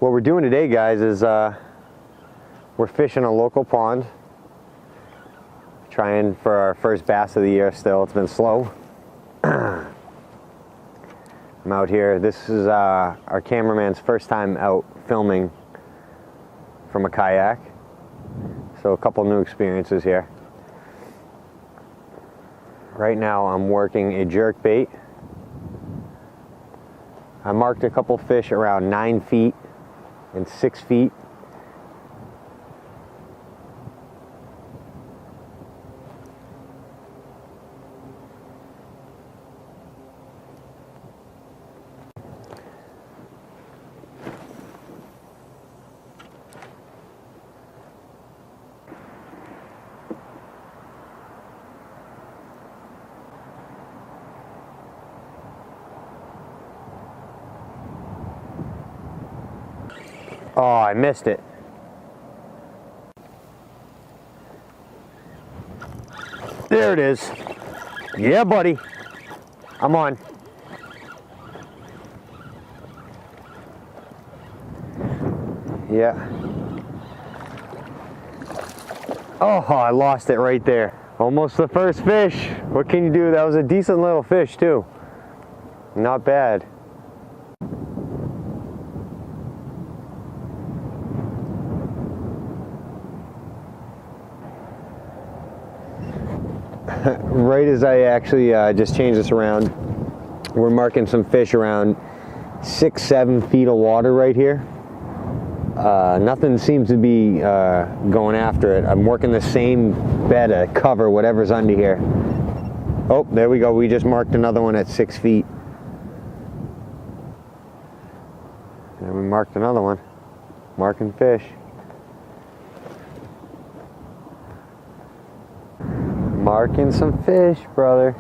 What we're doing today, guys, is we're fishing a local pond, trying for our first bass of the year. Still, it's been slow. I'm out here. This is our cameraman's first time out filming from a kayak, so a couple new experiences here. Right now I'm working a jerk bait. I marked a couple fish around 9 feet and 6 feet. Oh, I missed it. There it is. Yeah, buddy. I'm on. Yeah. Oh, I lost it right there. Almost the first fish. What can you do? That was a decent little fish, too. Not bad. Right as I actually just changed this around, we're marking some fish around 6-7 feet of water right here. Nothing seems to be going after it. I'm working the same bed to cover whatever's under here. Oh, there we go. We just marked another one at 6 feet. And we marked another one. Marking fish. Marking some fish, brother.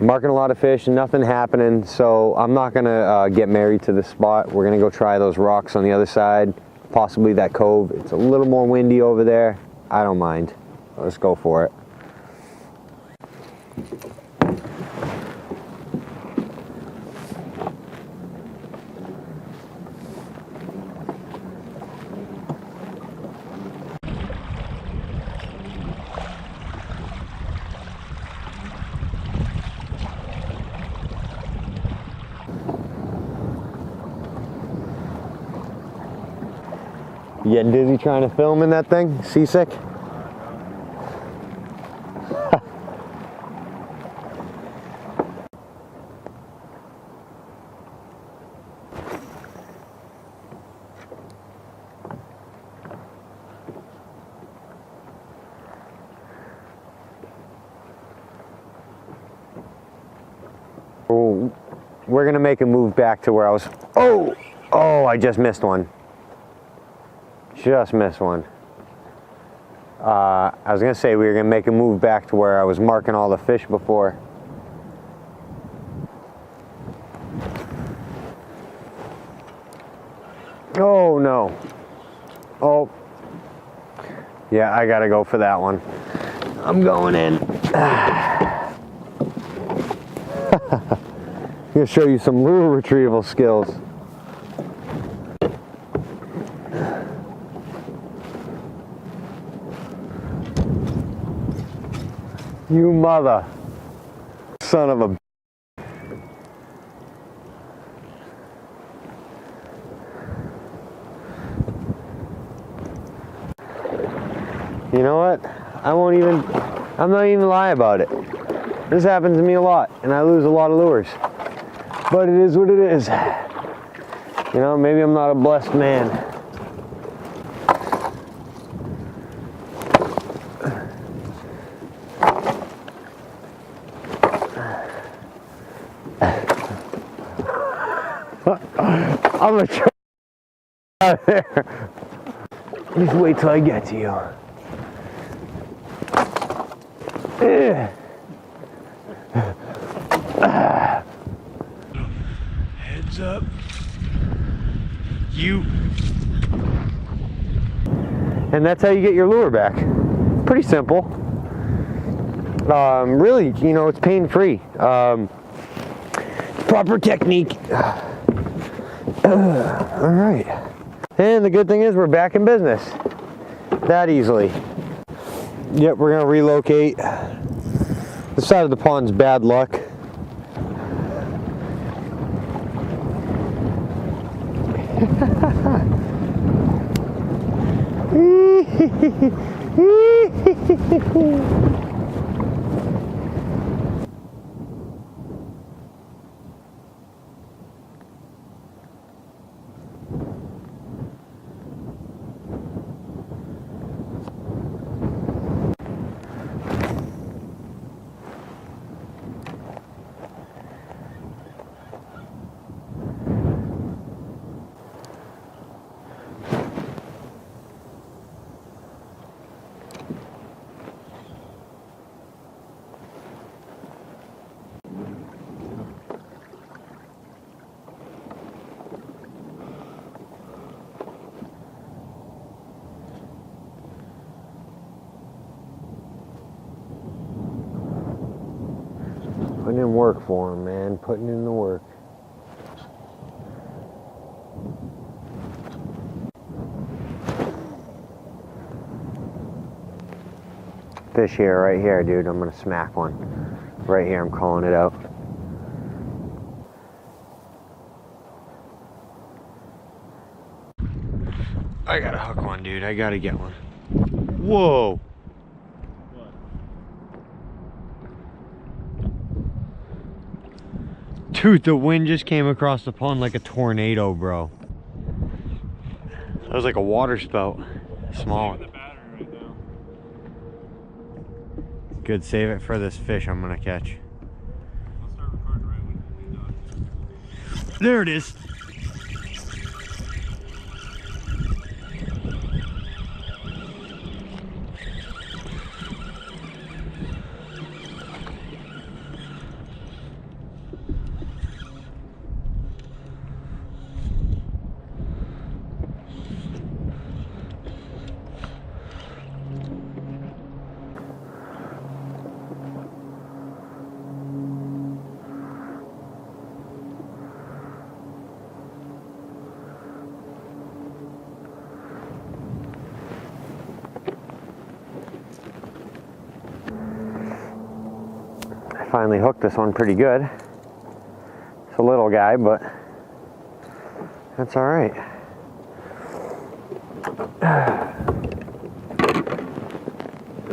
Marking a lot of fish, nothing happening, so I'm not gonna get married to this spot. We're gonna go try those rocks on the other side, possibly that cove. It's a little more windy over there. I don't mind. Let's go for it. You getting dizzy trying to film in that thing? Seasick? Oh, we're gonna make a move back to where I was. Oh, I just missed one. Just missed one. I was gonna say we were gonna make a move back to where I was marking all the fish before. Oh no. Oh. Yeah, I gotta go for that one. I'm going in. I'm gonna show you some lure retrieval skills. You mother son of a. You know what? I'm not even lie about it. This happens to me a lot, and I lose a lot of lures. But it is what it is. You know, maybe I'm not a blessed man. I'm gonna try out there. Just wait till I get to you. Heads up. You. And that's how you get your lure back. pretty simple. Really, you know, it's pain-free. Proper technique. All right. And the good thing is we're back in business that easily. Yep, we're gonna relocate. This side of the pond's bad luck. Putting in work for him, man. Putting in the work. Fish here, right here, dude. I'm gonna smack one. Right here, I'm calling it out. I gotta hook one, dude. I gotta get one. Whoa! Dude, the wind just came across the pond like a tornado, bro. That was like a water spout. Small. Good, save it for this fish I'm gonna catch. I'll start recording right when we done. There it is. Finally hooked this one pretty good. It's a little guy, but that's all right.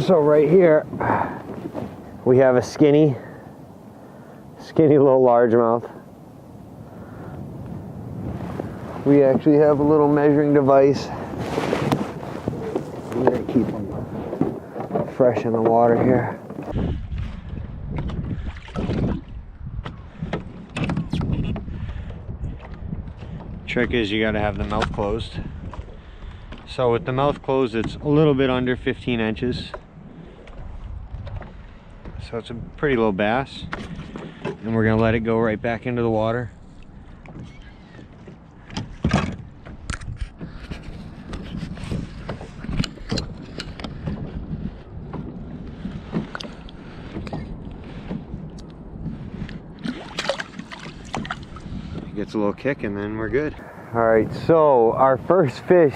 So right here we have a skinny little largemouth. We actually have a little measuring device. I'm gonna keep them fresh in the water here. Trick is you got to have the mouth closed. So with the mouth closed, it's a little bit under 15 inches. So it's a pretty low bass. And we're going to let it go right back into the water. Gets a little kick and then we're good. All right, so our first fish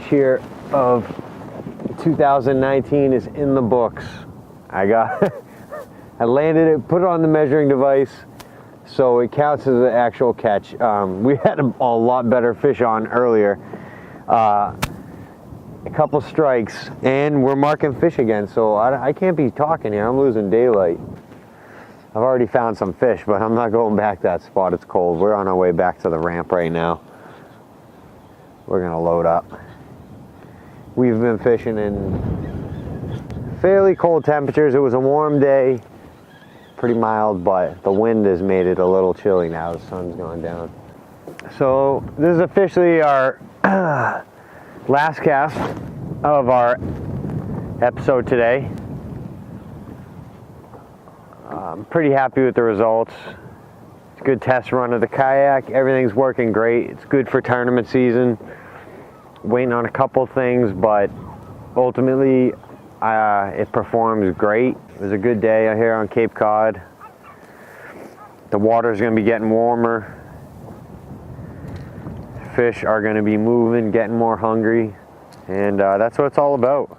here of 2019 is in the books. I landed it, put it on the measuring device, so it counts as an actual catch. We had a lot better fish on earlier. A couple strikes, and we're marking fish again, so I can't be talking here. I'm losing daylight. I've already found some fish, but I'm not going back to that spot. It's cold. We're on our way back to the ramp right now. We're gonna load up. We've been fishing in fairly cold temperatures. It was a warm day, pretty mild, but the wind has made it a little chilly now. The sun's gone down. So this is officially our last cast of our episode today. I'm pretty happy with the results. It's a good test run of the kayak. Everything's working great. It's good for tournament season. Waiting on a couple things, but ultimately, it performs great. It was a good day out here on Cape Cod. The water's going to be getting warmer. Fish are going to be moving, getting more hungry, and that's what it's all about.